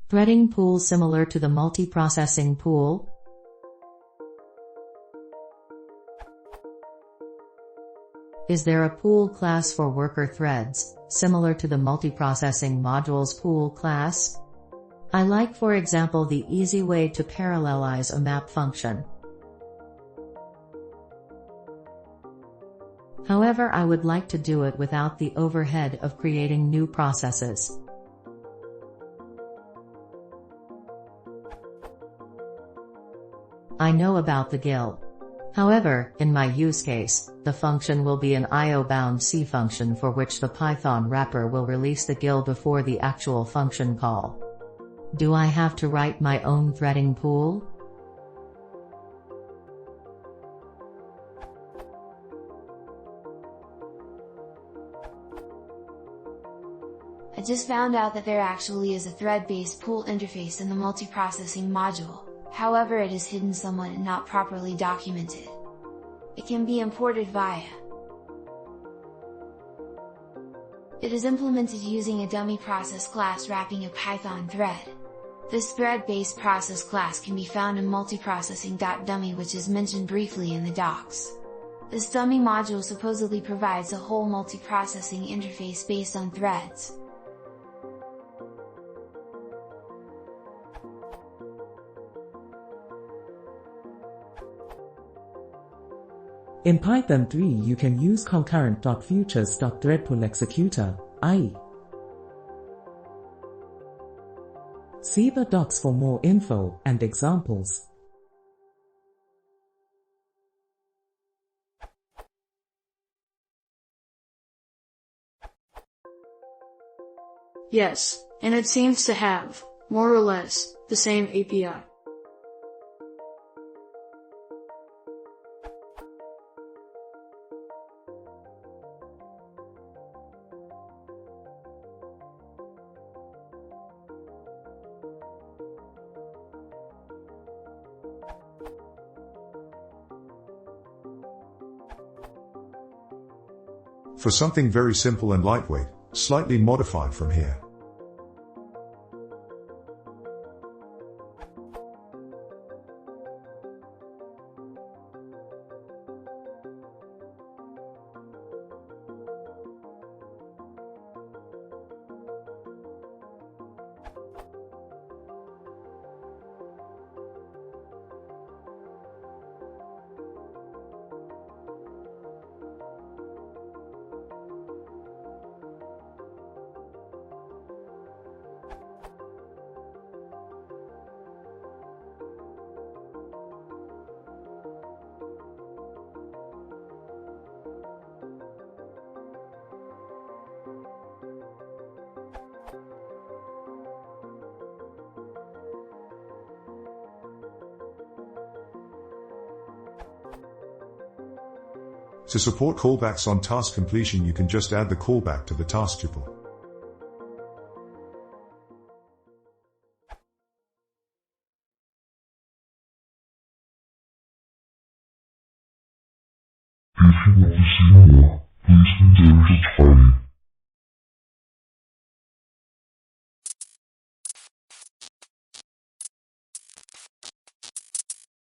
Threading pool similar to the multiprocessing pool? Is there a pool class for worker threads, similar to the multiprocessing module's pool class? I like, for example, the easy way to parallelize a map function. However, I would like to do it without the overhead of creating new processes. I know about the GIL. However, in my use case, the function will be an IO-bound C function for which the Python wrapper will release the GIL before the actual function call. Do I have to write my own threading pool? I just found out that there actually is a thread-based pool interface in the multiprocessing module. However, it is hidden somewhat and not properly documented. It can be imported via. It is implemented using a dummy process class wrapping a Python thread. This thread-based process class can be found in multiprocessing.dummy, which is mentioned briefly in the docs. This dummy module supposedly provides a whole multiprocessing interface based on threads. In Python 3 you can use concurrent.futures.threadpool executor, i.e. See the docs for more info and examples. Yes, and it seems to have, more or less, the same API. For something very simple and lightweight, slightly modified from here. To support callbacks on task completion, you can just add the callback to the task tuple. If you want to see more, please consider subscribing.